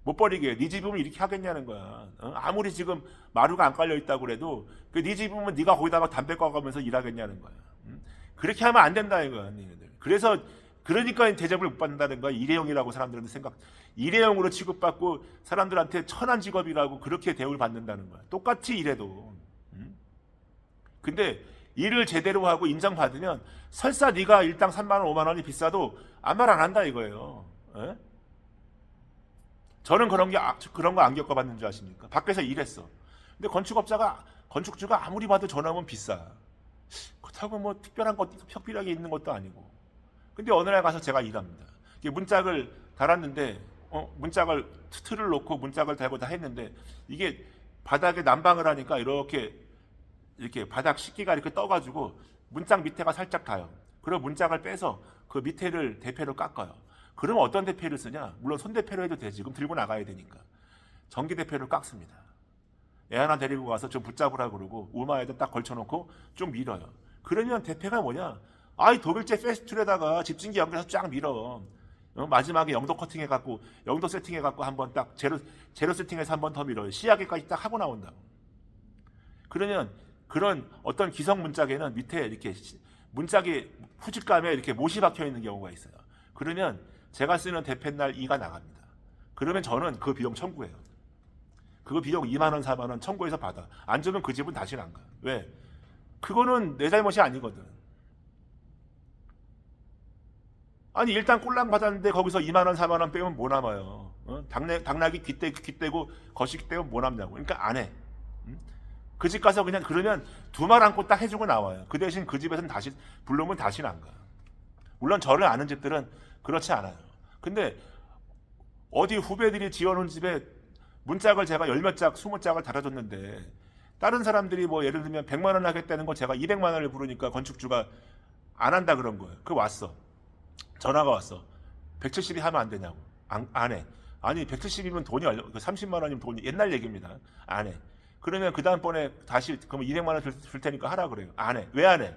못 버리게 해. 네 집이면 이렇게 하겠냐는 거야. 아무리 지금 마루가 안 깔려 있다고 그래도 네 집이면 네가 거기다 막 담배 꺼가면서 일하겠냐는 거야. 그렇게 하면 안 된다 이거야. 그래서 그러니까 대접을 못 받는다는 거야. 일회용이라고 사람들한테 일회용으로 취급받고 사람들한테 천한 직업이라고 그렇게 대우를 받는다는 거야. 똑같이 일해도. 근데 일을 제대로 하고 인정받으면 설사 네가 일당 3만 원, 5만 원이 비싸도 아무 말 안 한다 이거예요. 에? 저는 그런 거 안 겪어봤는 줄 아십니까? 밖에서 일했어. 근데 건축주가 아무리 봐도 전화면 비싸. 그렇다고 뭐 특별하게 있는 것도 아니고. 근데 어느 날 가서 제가 일합니다. 문짝을 달았는데 문짝을 틀을 놓고 문짝을 달고 다 했는데 이게 바닥에 난방을 하니까 이렇게 바닥 식기가 이렇게 떠가지고 문짝 밑에가 살짝 닿아요. 그리고 문짝을 빼서 그 밑에를 대패로 깎아요. 그러면 어떤 대패를 쓰냐? 물론 손대패로 해도 되지. 지금 들고 나가야 되니까. 전기 대패를 깎습니다. 애 하나 데리고 가서 좀 붙잡으라 그러고 우마에다 딱 걸쳐놓고 좀 밀어요. 그러면 대패가 뭐냐? 독일제 페스툴에다가 집진기 연결해서 쫙 밀어. 마지막에 영도 커팅해갖고 영도 세팅해갖고 한번 딱 제로 세팅해서 한 번 더 밀어요. 시야계까지 딱 하고 나온다고. 그러면 그런 어떤 기성 문짝에는 밑에 이렇게 문짝이 후직감에 이렇게 못이 박혀 있는 경우가 있어요. 그러면 제가 쓰는 대패날 2가 나갑니다. 그러면 저는 그 비용 청구해요. 그거 비용 2만 원, 4만 원 청구해서 받아. 안 주면 그 집은 다시는 안 가. 왜? 그거는 내 잘못이 아니거든. 아니 일단 꼴랑 받았는데 거기서 2만 원, 4만 원 빼면 뭐 남아요? 당나귀 귀 떼고 거시기 떼면 뭐 남냐고. 그러니까 안 해. 그 집 가서 그냥 그러면 두 말 안고 딱 해주고 나와요. 그 대신 그 집에서는 다시 불러오면 다시는 안 가. 물론 저를 아는 집들은 그렇지 않아요. 근데 어디 후배들이 지어놓은 집에 문짝을 제가 10몇 짝, 20짝을 달아줬는데 다른 사람들이 뭐 예를 들면 100만 원 하겠다는 거 제가 200만 원을 부르니까 건축주가 안 한다 그런 거예요. 그 왔어. 전화가 왔어. 170이 하면 안 되냐고. 안 해. 아니 170이면 돈이 30만 원이면 돈이 옛날 얘기입니다. 안 해. 그러면 그 다음번에 다시 그러면 200만 원 줄 테니까 하라 그래요. 안 해. 왜 안 해?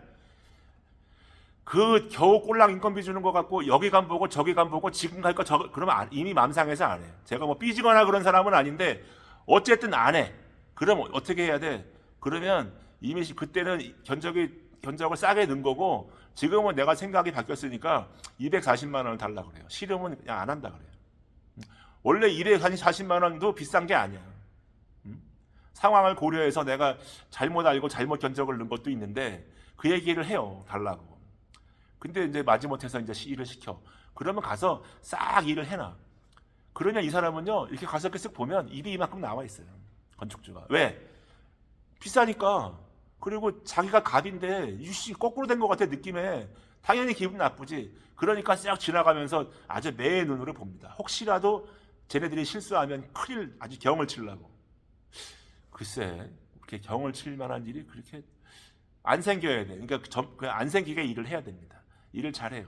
그 겨우 꼴랑 인건비 주는 거 갖고 여기 간 보고 저기 간 보고 지금 갈까 그러면 이미 맘상해서 안 해. 제가 뭐 삐지거나 그런 사람은 아닌데 어쨌든 안 해. 그럼 어떻게 해야 돼? 그러면 이미 그때는 견적을 싸게 넣은 거고 지금은 내가 생각이 바뀌었으니까 240만 원을 달라 그래요. 싫으면 그냥 안 한다 그래요. 원래 240만 원도 비싼 게 아니야. 상황을 고려해서 내가 잘못 알고 잘못 견적을 넣은 것도 있는데 그 얘기를 해요. 달라고. 근데 이제 마지못해서 이제 일을 시켜. 그러면 가서 싹 일을 해놔. 그러면 이 사람은요 이렇게 가서 이렇게 쓱 보면 입이 이만큼 나와 있어요. 건축주가. 왜? 비싸니까. 그리고 자기가 갑인데 유씨 거꾸로 된 것 같아 느낌에. 당연히 기분 나쁘지. 그러니까 싹 지나가면서 아주 매의 눈으로 봅니다. 혹시라도 쟤네들이 실수하면 큰일 아주 경을 치려고. 글쎄 그렇게 경을 칠 만한 일이 그렇게 안 생겨야 돼. 그러니까 안 생기게 일을 해야 됩니다. 일을 잘해요.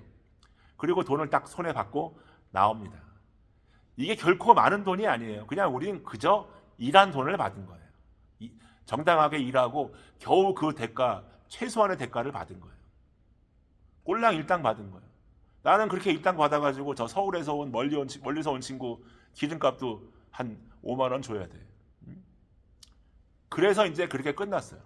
그리고 돈을 딱 손에 받고 나옵니다. 이게 결코 많은 돈이 아니에요. 그냥 우리는 그저 일한 돈을 받은 거예요. 정당하게 일하고 겨우 그 대가, 최소한의 대가를 받은 거예요. 꼴랑 일당 받은 거예요. 나는 그렇게 일당 받아가지고 저 서울에서 멀리서 온 친구 기름값도 한 5만 원 줘야 돼. 그래서 이제 그렇게 끝났어요.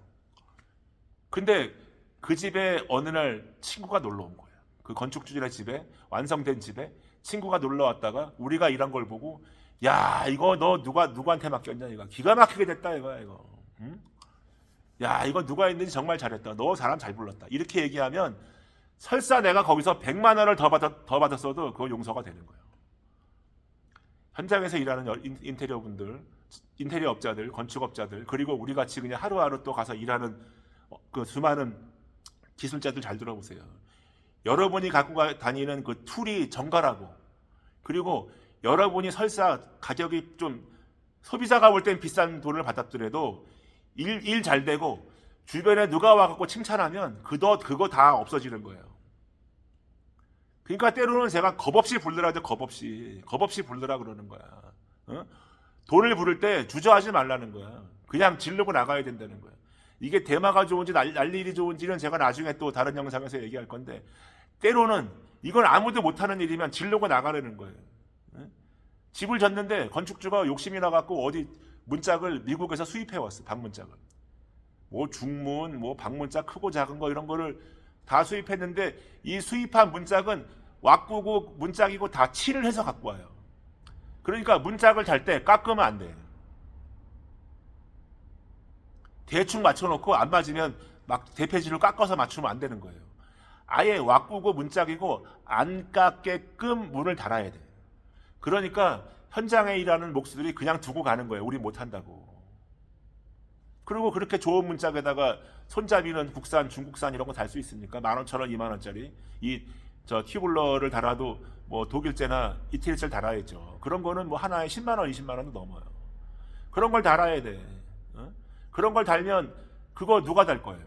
근데 그 집에 어느 날 친구가 놀러 온 거예요. 그 건축주의 집에, 완성된 집에 친구가 놀러 왔다가 우리가 일한 걸 보고 야 이거 너 누구한테 맡겼냐 이거. 기가 막히게 됐다 이거. 응? 야 이거 누가 했는지 정말 잘했다. 너 사람 잘 불렀다. 이렇게 얘기하면 설사 내가 거기서 100만 원을 더 받았어도 그거 용서가 되는 거예요. 현장에서 일하는 인테리어 분들, 인테리어 업자들, 건축업자들, 그리고 우리 같이 그냥 하루하루 또 가서 일하는 그 수많은 기술자들 잘 들어보세요. 여러분이 갖고 다니는 그 툴이 정갈하고, 그리고 여러분이 설사 가격이 좀 소비자가 볼 땐 비싼 돈을 받았더라도 일 잘 되고 주변에 누가 와갖고 칭찬하면 그거 다 없어지는 거예요. 그러니까 때로는 제가 겁없이 부르라 도 겁없이 부르라 그러는 거야. 어? 돈을 부를 때 주저하지 말라는 거야. 그냥 지르고 나가야 된다는 거야. 이게 대마가 좋은지 날일이 좋은지는 제가 나중에 또 다른 영상에서 얘기할 건데, 때로는 이건 아무도 못하는 일이면 지르고 나가려는 거예요. 집을 졌는데 건축주가 욕심이 나갖고 어디 문짝을 미국에서 수입해 왔어. 방문짝을. 뭐 중문, 뭐 방문짝 크고 작은 거 이런 거를 다 수입했는데, 이 수입한 문짝은 왁구고 문짝이고 다 칠을 해서 갖고 와요. 그러니까 문짝을 달 때 깎으면 안 돼. 대충 맞춰놓고 안 맞으면 막 대패질로 깎아서 맞추면 안 되는 거예요. 아예 왁구고 문짝이고 안 깎게끔 문을 달아야 돼. 그러니까 현장에 일하는 목수들이 그냥 두고 가는 거예요. 우리 못한다고. 그리고 그렇게 좋은 문짝에다가 손잡이는 국산, 중국산 이런 거 달 수 있습니까? 10,000원, 20,000원짜리. 저 튜블러를 달아도 뭐 독일제나 이태리제를 달아야죠. 그런 거는 뭐 하나에 10만 원, 20만 원도 넘어요. 그런 걸 달아야 돼. 어? 그런 걸 달면 그거 누가 달 거예요?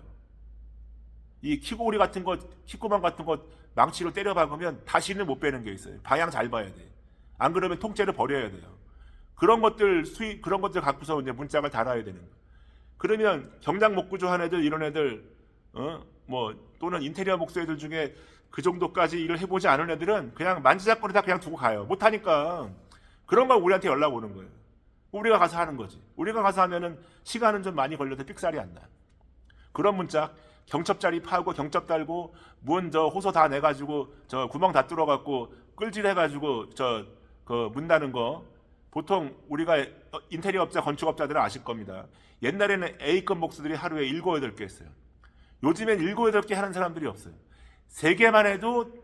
이 키고리 같은 거, 키구멍 같은 거 망치로 때려 박으면 다시는 못 빼는 게 있어요. 방향 잘 봐야 돼. 안 그러면 통째로 버려야 돼요. 그런 것들 갖고서 이제 문짝을 달아야 되는 거예요. 그러면 경장 목구조 한 애들, 이런 애들, 뭐 또는 인테리어 목수 애들 중에 그 정도까지 일을 해보지 않은 애들은 그냥 만지작거리다 그냥 두고 가요. 못하니까. 그런 걸 우리한테 연락 오는 거예요. 우리가 가서 하는 거지. 우리가 가서 하면은 시간은 좀 많이 걸려도 삑살이 안 나. 그런 문짝 경첩자리 파고 경첩 달고 문 저 호소 다 내가지고 저 구멍 다 뚫어갖고 끌질해가지고 그 문 다는 거, 보통 우리가 인테리어 업자, 건축업자들은 아실 겁니다. 옛날에는 A급 목수들이 하루에 7, 8개 했어요. 요즘엔 7, 8개 하는 사람들이 없어요. 3개만 해도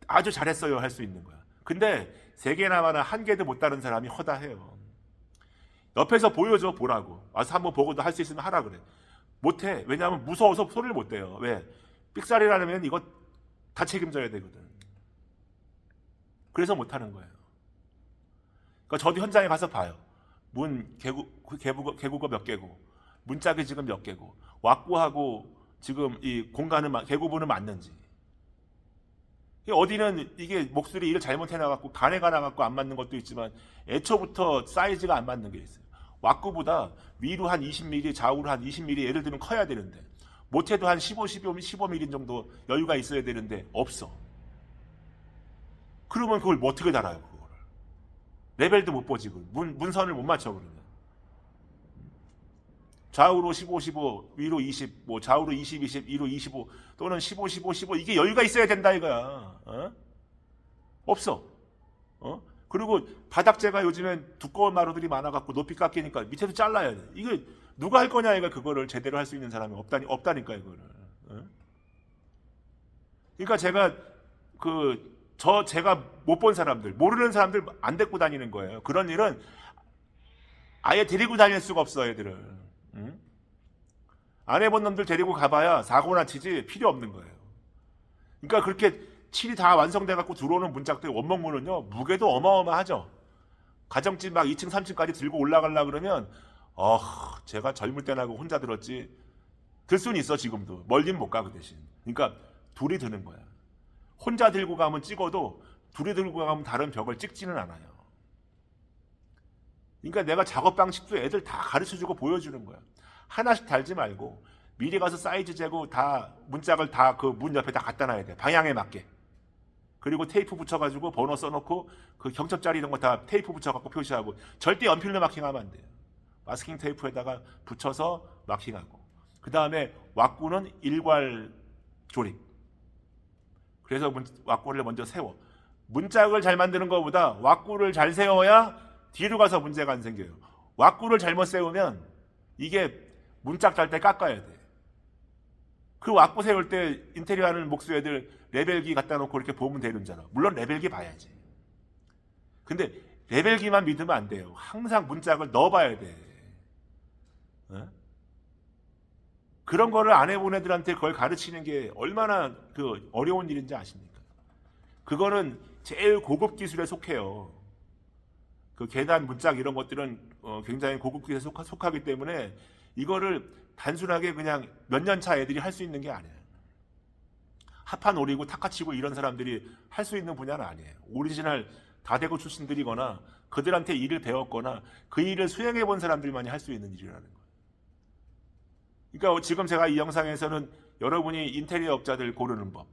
아주 잘했어요 할 수 있는 거야. 근데 3개나 많아 1개도 못 다는 사람이 허다해요. 옆에서 보여줘, 보라고. 와서 한번 보고도 할 수 있으면 하라 그래. 못해. 왜냐하면 무서워서 소리를 못 대요. 왜? 삑살이라면 이거 다 책임져야 되거든. 그래서 못하는 거예요. 그러니까 저도 현장에 가서 봐요. 문 개구가 몇 개고, 문짝이 지금 몇 개고, 왁구하고 지금 이 공간은 개구부는 맞는지. 어디는 이게 목수들이 일을 잘못해놔갖고 간해가 나갖고 안 맞는 것도 있지만 애초부터 사이즈가 안 맞는 게 있어요. 왁구보다 위로 한 20mm, 좌우로 한 20mm 예를 들면 커야 되는데, 못해도 한 15mm 정도 여유가 있어야 되는데 없어. 그러면 그걸 뭐 어떻게 달아요? 그거를 레벨도 못 보지. 문선을 못 맞춰. 그러면 좌우로 15, 15, 위로 20, 뭐 좌우로 20, 20, 위로 25 또는 15, 15, 15, 이게 여유가 있어야 된다 이거야. 없어. 그리고 바닥재가 요즘엔 두꺼운 마루들이 많아갖고 높이 깎이니까 밑에도 잘라야 돼. 이거 누가 할 거냐 이거, 그거를 제대로 할 수 있는 사람이 없다니까 이거를. 그러니까 제가 제가 못 본 사람들, 모르는 사람들 안 데리고 다니는 거예요. 그런 일은 아예 데리고 다닐 수가 없어 애들을. 안 해본 놈들 데리고 가봐야 사고나 치지 필요 없는 거예요. 그러니까 그렇게 칠이 다 완성돼갖고 들어오는 문짝들, 원목문은요 무게도 어마어마하죠. 가정집 막 2층 3층까지 들고 올라가려고 그러면 제가 젊을 때나고 혼자 들었지, 들 수는 있어 지금도. 멀긴 못 가 그 대신. 그러니까 둘이 드는 거야. 혼자 들고 가면 찍어도 둘이 들고 가면 다른 벽을 찍지는 않아요. 그러니까 내가 작업 방식도 애들 다 가르쳐주고 보여주는 거야. 하나씩 달지 말고 미리 가서 사이즈 재고 다 문짝을 다 그 문 옆에 다 갖다 놔야 돼. 방향에 맞게. 그리고 테이프 붙여가지고 번호 써놓고 그 경첩자리 이런 거 다 테이프 붙여갖고 표시하고, 절대 연필로 마킹하면 안 돼요. 마스킹 테이프에다가 붙여서 마킹하고, 그 다음에 왁구는 일괄 조립. 그래서 왁구를 먼저 세워. 문짝을 잘 만드는 것보다 왁구를 잘 세워야 뒤로 가서 문제가 안 생겨요. 왁구를 잘못 세우면 이게 문짝 달 때 깎아야 돼. 그 왁구 세울 때 인테리어 하는 목수 애들 레벨기 갖다 놓고 이렇게 보면 되는잖아. 물론 레벨기 봐야지. 근데 레벨기만 믿으면 안 돼요. 항상 문짝을 넣어봐야 돼. 어? 그런 거를 안 해본 애들한테 그걸 가르치는 게 얼마나 그 어려운 일인지 아십니까? 그거는 제일 고급 기술에 속해요. 그 계단 문짝 이런 것들은 굉장히 고급 기술에 속하기 때문에 이거를 단순하게 그냥 몇 년 차 애들이 할 수 있는 게 아니에요. 하판 오리고 탁카 치고 이런 사람들이 할 수 있는 분야는 아니에요. 오리지널 다대고 출신들이거나 그들한테 일을 배웠거나 그 일을 수행해 본 사람들만이 할 수 있는 일이라는 거예요. 그러니까 지금 제가 이 영상에서는 여러분이 인테리어 업자들 고르는 법,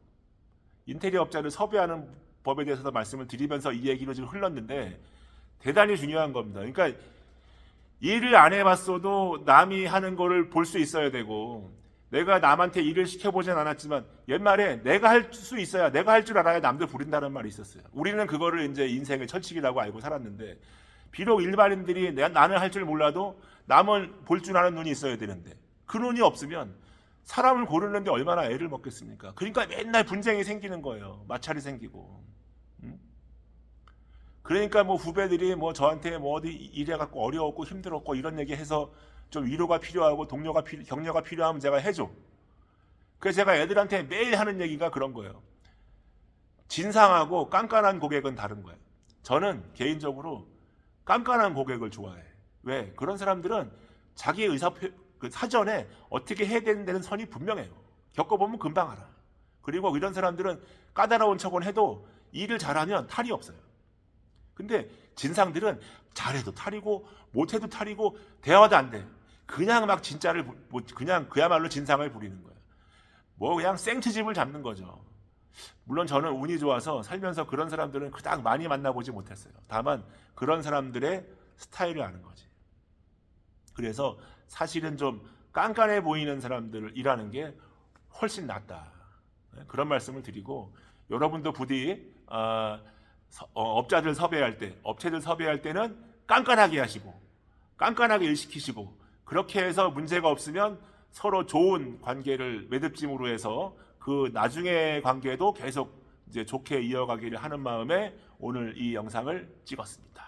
인테리어 업자를 섭외하는 법에 대해서도 말씀을 드리면서 이 얘기로 지금 흘렀는데 대단히 중요한 겁니다. 그러니까 일을 안 해봤어도 남이 하는 거를 볼 수 있어야 되고, 내가 남한테 일을 시켜보진 않았지만 옛말에 내가 할 수 있어야, 내가 할 줄 알아야 남들 부린다는 말이 있었어요. 우리는 그거를 이제 인생의 철칙이라고 알고 살았는데, 비록 일반인들이 나는 할 줄 몰라도 남을 볼 줄 아는 눈이 있어야 되는데 그 눈이 없으면 사람을 고르는데 얼마나 애를 먹겠습니까? 그러니까 맨날 분쟁이 생기는 거예요. 마찰이 생기고. 그러니까 뭐 후배들이 뭐 저한테 뭐 어디 일해갖고 어려웠고 힘들었고 이런 얘기해서 좀 위로가 필요하고 격려가 필요하면 제가 해줘. 그래서 제가 애들한테 매일 하는 얘기가 그런 거예요. 진상하고 깐깐한 고객은 다른 거예요. 저는 개인적으로 깐깐한 고객을 좋아해. 왜? 그런 사람들은 자기의 그 사전에 어떻게 해야 되는 선이 분명해요. 겪어보면 금방 알아. 그리고 이런 사람들은 까다로운 척은 해도 일을 잘하면 탈이 없어요. 근데 진상들은 잘해도 탈이고 못해도 탈이고 대화도 안 돼. 그냥 막 진짜를 그냥 그야말로 진상을 부리는 거예요. 뭐 그냥 생트집을 잡는 거죠. 물론 저는 운이 좋아서 살면서 그런 사람들은 그닥 많이 만나보지 못했어요. 다만 그런 사람들의 스타일을 아는 거지. 그래서 사실은 좀 깐깐해 보이는 사람들을 일하는 게 훨씬 낫다. 그런 말씀을 드리고, 여러분도 부디 업자들 섭외할 때, 업체들 섭외할 때는 깐깐하게 하시고 깐깐하게 일 시키시고, 그렇게 해서 문제가 없으면 서로 좋은 관계를 매듭짐으로 해서 그 나중의 관계도 계속 이제 좋게 이어가기를 하는 마음에 오늘 이 영상을 찍었습니다.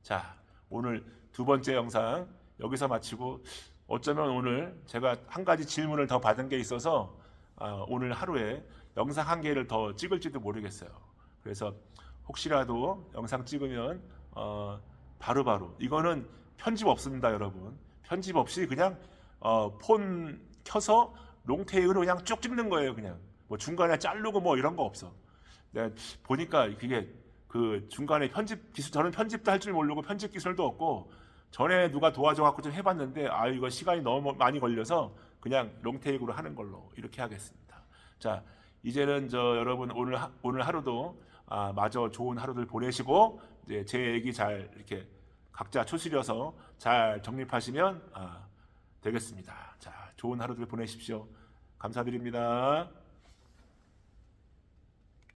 자, 오늘 두 번째 영상 여기서 마치고, 어쩌면 오늘 제가 한 가지 질문을 더 받은 게 있어서 오늘 하루에 영상 한 개를 더 찍을지도 모르겠어요. 그래서 혹시라도 영상 찍으면 바로바로 이거는 편집 없습니다, 여러분. 편집 없이 그냥 폰 켜서 롱테이크로 그냥 쭉 찍는 거예요. 그냥 뭐 중간에 자르고 뭐 이런 거 없어. 내가 보니까 그게 그 중간에 편집 기술, 저는 편집도 할 줄 모르고 편집 기술도 없고, 전에 누가 도와줘갖고 좀 해봤는데 이거 시간이 너무 많이 걸려서 그냥 롱테이크로 하는 걸로 이렇게 하겠습니다. 자, 이제는 여러분 오늘 하루도 마저 좋은 하루들 보내시고, 이제 제 얘기 잘 이렇게 각자 추스려서 잘 정립하시면 되겠습니다. 자, 좋은 하루들 보내십시오. 감사드립니다.